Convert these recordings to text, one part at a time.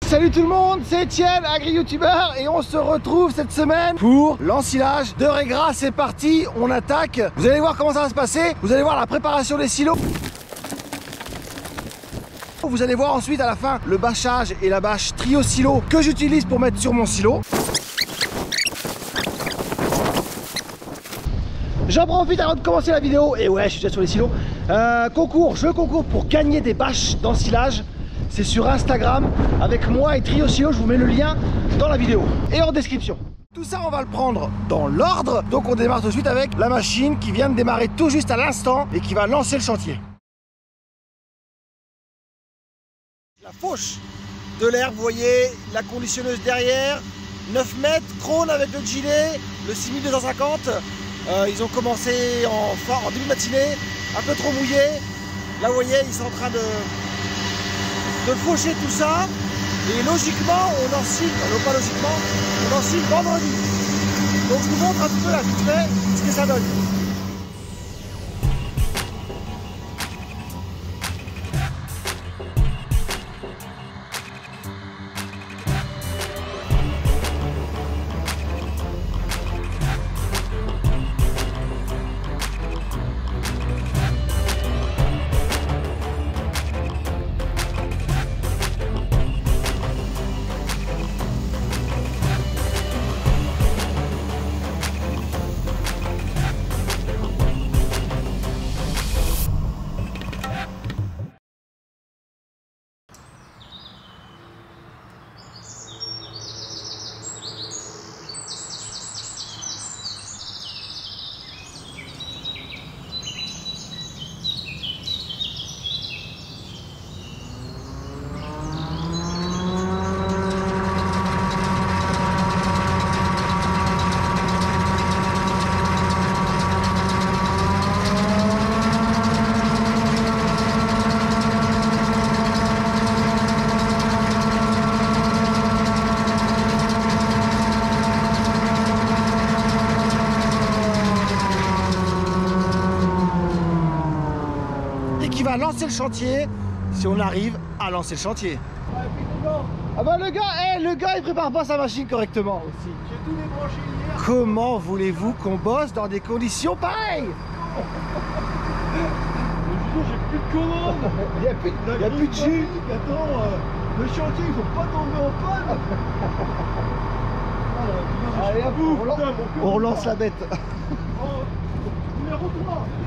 Salut tout le monde, c'est Etienne, agri-youtubeur, et on se retrouve cette semaine pour l'ensilage de Régra. C'est parti, on attaque. Vous allez voir comment ça va se passer. Vous allez voir la préparation des silos. Vous allez voir ensuite à la fin le bâchage et la bâche trio silo que j'utilise pour mettre sur mon silo. J'en profite avant de commencer la vidéo, et ouais, je suis déjà sur les silos. Jeu concours pour gagner des bâches d'ensilage. C'est sur Instagram avec moi et Trio Silo, je vous mets le lien dans la vidéo et en description. Tout ça, on va le prendre dans l'ordre. Donc on démarre tout de suite avec la machine qui vient de démarrer tout juste à l'instant et qui va lancer le chantier. La fauche de l'herbe, vous voyez la conditionneuse derrière, 9 mètres, Krone avec le gilet, le 6250. Ils ont commencé en début de matinée, un peu trop mouillé. Là vous voyez, ils sont en train de faucher tout ça. Et logiquement, on ensile, non pas logiquement, on ensile vendredi. Donc je vous montre un petit peu là vite fait ce que ça donne. Lancer le chantier si on arrive à lancer le chantier. Ah bah le gars il prépare pas sa machine correctement aussi. J'ai tout débranché hier. Comment voulez-vous qu'on bosse dans des conditions pareilles? J'ai plus de commandes. Il n'y a plus de jus. Attends, le chantier il faut pas tomber en panne. Allez hop, on relance la bête. Numéro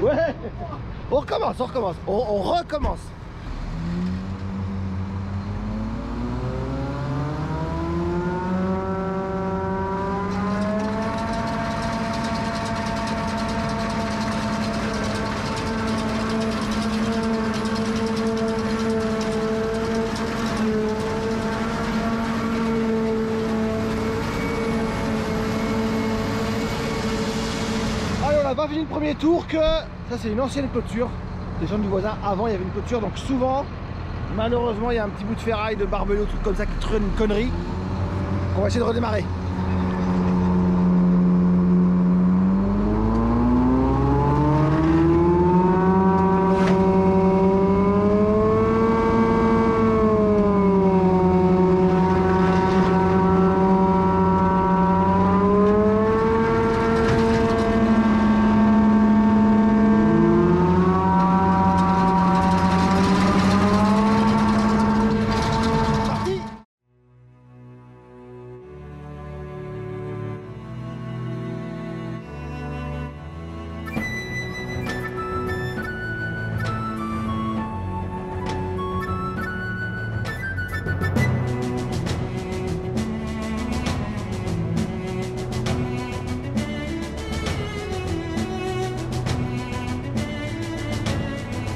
3. Ouais. On recommence, on recommence. Allez, on a pas fini le premier tour que... Ça c'est une ancienne clôture des gens du voisin. Avant il y avait une clôture, donc souvent malheureusement il y a un petit bout de ferraille, de barbelé ou truc comme ça qui traîne une connerie. On va essayer de redémarrer.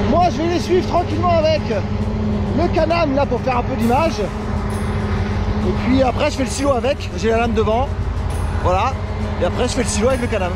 Moi je vais les suivre tranquillement avec le canam là pour faire un peu d'image. Et puis après je fais le silo avec, j'ai la lame devant. Voilà. Et après je fais le silo avec le canam.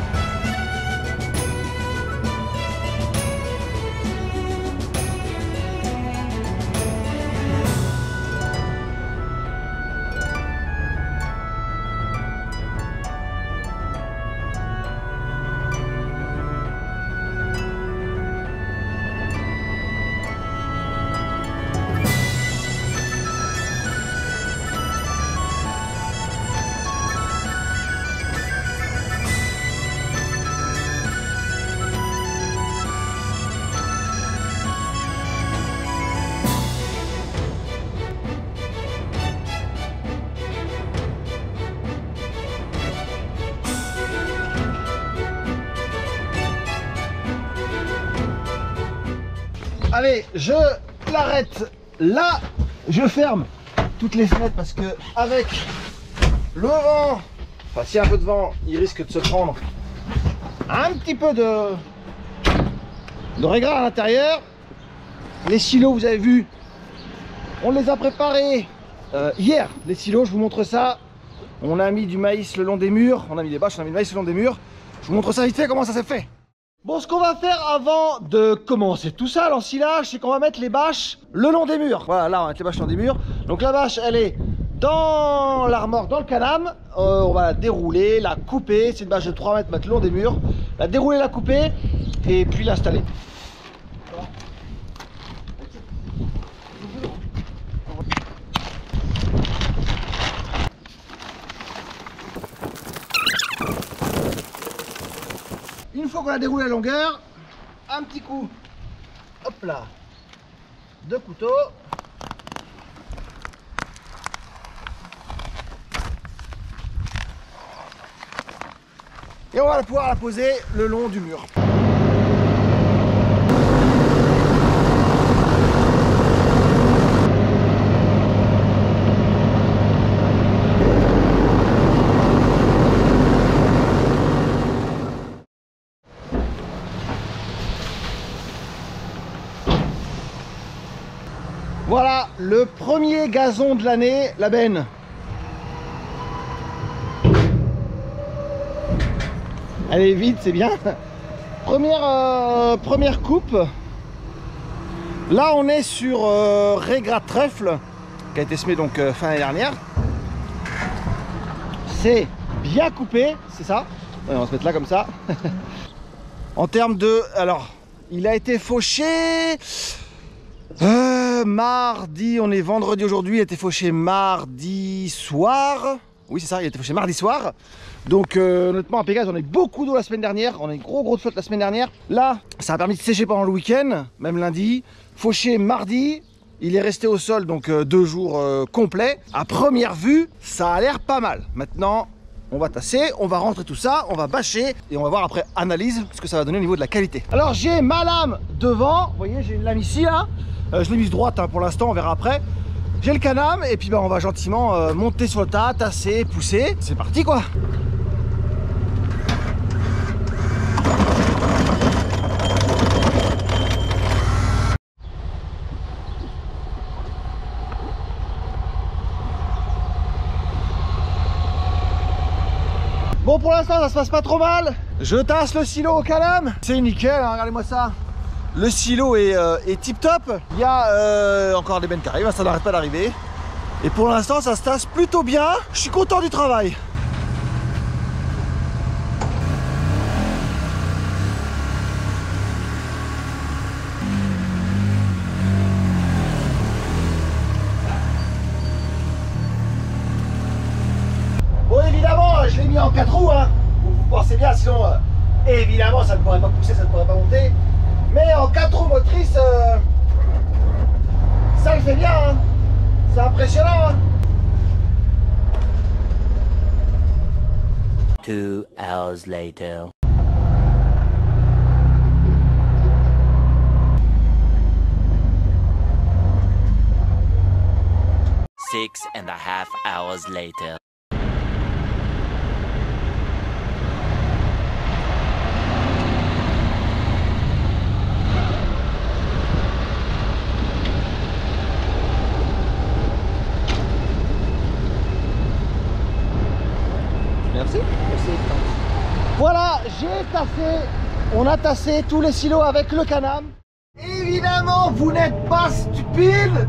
Allez, je l'arrête là. Je ferme toutes les fenêtres parce que avec le vent, enfin s'il y a un peu de vent, il risque de se prendre un petit peu de régras à l'intérieur. Les silos, vous avez vu, on les a préparés hier. Les silos, je vous montre ça. On a mis du maïs le long des murs, on a mis des bâches, on a mis du maïs le long des murs. Je vous montre ça vite fait comment ça s'est fait. Bon, ce qu'on va faire avant de commencer tout ça, l'ensilage, c'est qu'on va mettre les bâches le long des murs. Voilà, là on va mettre les bâches le long des murs. Donc la bâche, elle est dans l'armoire, dans le canam. On va la dérouler, la couper. C'est une bâche de 3 mètres, mettre le long des murs. La dérouler, la couper et puis l'installer. Une fois qu'on a déroulé la longueur, un petit coup, hop là, de couteau. Et on va pouvoir la poser le long du mur. Voilà le premier gazon de l'année, la benne. Elle est vide, c'est bien. Première coupe. Là, on est sur régrat trèfle qui a été semé donc fin l'année dernière. C'est bien coupé, c'est ça. Ouais, on va se mettre là comme ça. En termes de, alors, il a été fauché. Mardi, on est vendredi aujourd'hui, il a été fauché mardi soir. Oui, c'est ça, il a été fauché mardi soir. Donc honnêtement à Pégase, on a eu beaucoup d'eau la semaine dernière. On a eu une grosse flotte la semaine dernière. Là, ça a permis de sécher pendant le week-end, même lundi. Fauché mardi, il est resté au sol donc 2 jours complets. À première vue, ça a l'air pas mal. Maintenant, on va tasser, on va rentrer tout ça, on va bâcher et on va voir après analyse ce que ça va donner au niveau de la qualité. Alors j'ai ma lame devant, vous voyez j'ai une lame ici là. Je l'ai mise droite hein, pour l'instant, on verra après. J'ai le canam et puis on va gentiment monter sur le tas, tasser, pousser. C'est parti quoi. Bon pour l'instant ça se passe pas trop mal. Je tasse le silo au canam. C'est nickel, hein, regardez-moi ça. Le silo est tip top. Il y a encore des bennes qui arrivent, ça n'arrête pas d'arriver. Et pour l'instant ça se tasse plutôt bien. Je suis content du travail. Bon évidemment je l'ai mis en 4 roues hein. Vous pensez bien sinon évidemment ça ne pourrait pas pousser, ça ne pourrait pas monter. Mais en 4 roues motrices, ça le fait bien, hein. C'est impressionnant. Hein. 2 hours later. Six and a half hours later. Merci. Voilà, j'ai tassé, on a tassé tous les silos avec le canam. Évidemment, vous n'êtes pas stupide.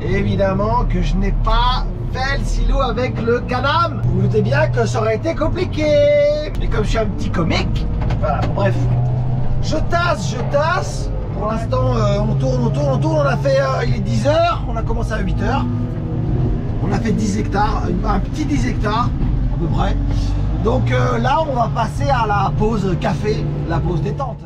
Évidemment que je n'ai pas fait le silo avec le canam. Vous vous doutez bien que ça aurait été compliqué. Mais comme je suis un petit comique, voilà, bref. Je tasse. Pour l'instant, on tourne. On a fait, il est 10 h, on a commencé à 8 h. On a fait 10 hectares, un petit 10 hectares. À peu près. Donc là on va passer à la pause café, la pause détente.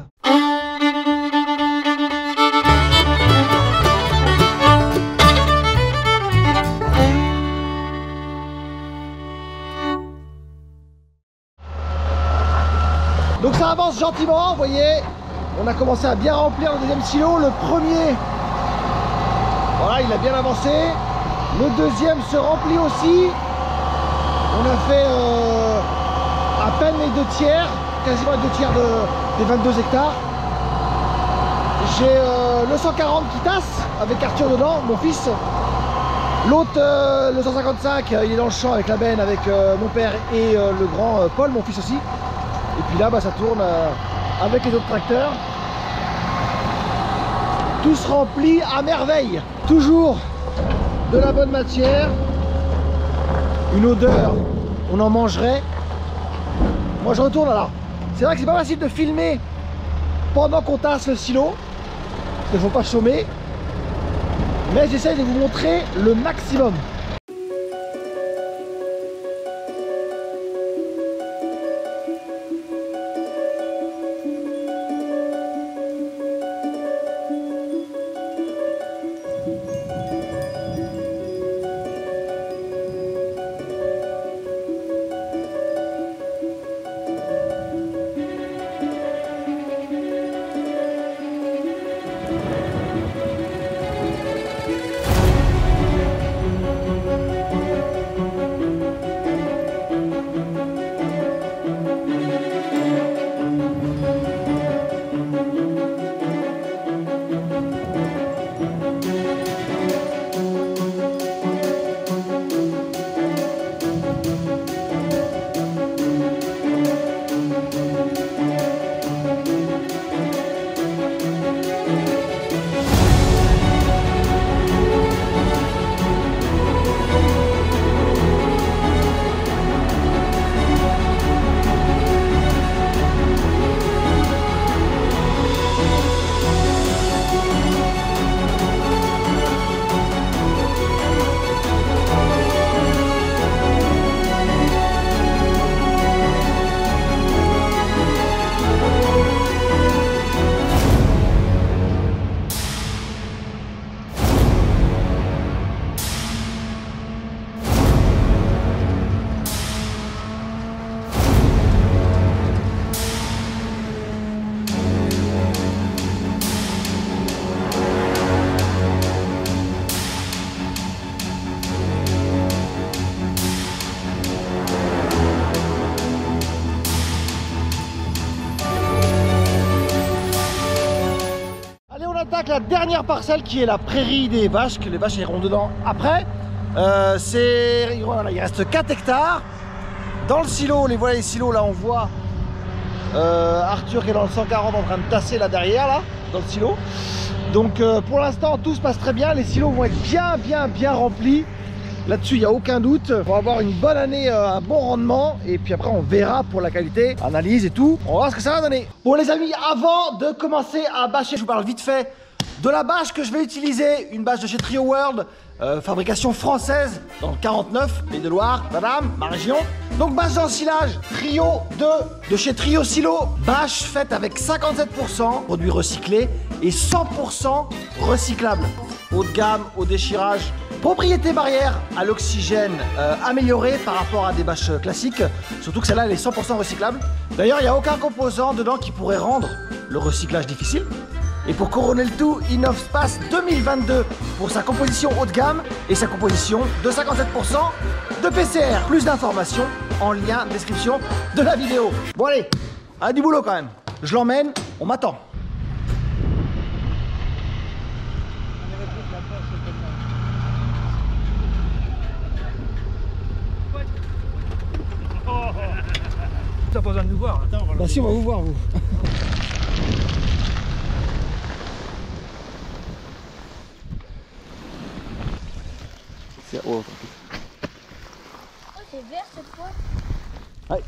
Donc ça avance gentiment, vous voyez, On a commencé à bien remplir le deuxième silo. Le premier, voilà, il a bien avancé. Le deuxième se remplit aussi. On a fait à peine les 2 tiers, quasiment les 2 tiers des 22 hectares. J'ai le 140 qui tasse avec Arthur dedans, mon fils. L'autre, le 155, il est dans le champ avec la benne, avec mon père et le grand Paul, mon fils aussi. Et puis là, bah, ça tourne avec les autres tracteurs. Tout se remplit à merveille. Toujours de la bonne matière. Une odeur, on en mangerait. Moi je retourne là. C'est vrai que c'est pas facile de filmer pendant qu'on tasse le silo, parce qu'il ne faut pas chômer. Mais j'essaie de vous montrer le maximum. La dernière parcelle qui est la prairie des vaches, que les vaches iront dedans après. Voilà, il reste 4 hectares. Dans le silo, voilà les silos, là on voit Arthur qui est dans le 140 en train de tasser là derrière, là, dans le silo. Donc pour l'instant tout se passe très bien, les silos vont être bien remplis. Là-dessus, il n'y a aucun doute. On va avoir une bonne année, un bon rendement. Et puis après, on verra pour la qualité, analyse et tout. On va voir ce que ça va donner. Bon les amis, avant de commencer à bâcher, je vous parle vite fait de la bâche que je vais utiliser. Une bâche de chez Trio World, fabrication française, dans le 49, Pays de Loire, madame, ma région. Donc bâche d'ensilage Trio 2 de chez Trio Silo. Bâche faite avec 57% produits recyclés et 100% recyclables. Haut de gamme, au déchirage. Propriété barrière à l'oxygène améliorée par rapport à des bâches classiques. Surtout que celle-là, elle est 100% recyclable. D'ailleurs, il n'y a aucun composant dedans qui pourrait rendre le recyclage difficile. Et pour couronner le tout, Innovspace 2022 pour sa composition haut de gamme et sa composition de 57% de PCR. Plus d'informations en lien description de la vidéo. Bon allez, du boulot quand même. Je l'emmène, on m'attend. T'as pas besoin de nous voir. Attends, Bah si, on va vous voir vous. Oh, c'est vert cette fois. Ouais.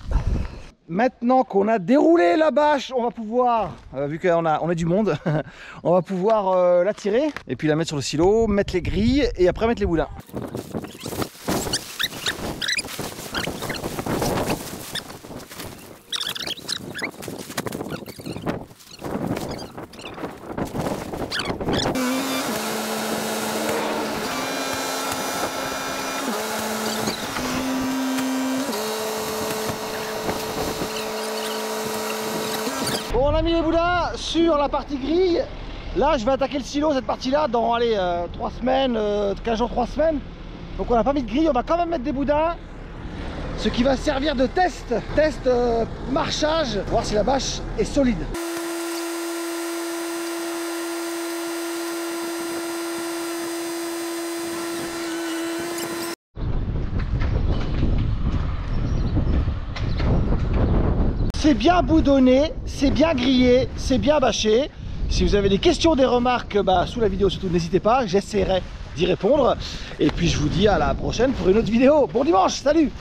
Maintenant qu'on a déroulé la bâche, on va pouvoir, vu qu'on a du monde, on va pouvoir la tirer et puis la mettre sur le silo, mettre les grilles et après mettre les boudins. Bon, on a mis les boudins sur la partie grille. Là, je vais attaquer le silo, cette partie-là, dans, allez, 3 semaines, 15 jours, 3 semaines. Donc on n'a pas mis de grille, on va quand même mettre des boudins. Ce qui va servir de test marchage, voir si la bâche est solide. C'est bien boudonné, c'est bien grillé, c'est bien bâché. Si vous avez des questions, des remarques, sous la vidéo surtout, n'hésitez pas, j'essaierai d'y répondre. Et puis je vous dis à la prochaine pour une autre vidéo. Bon dimanche, salut!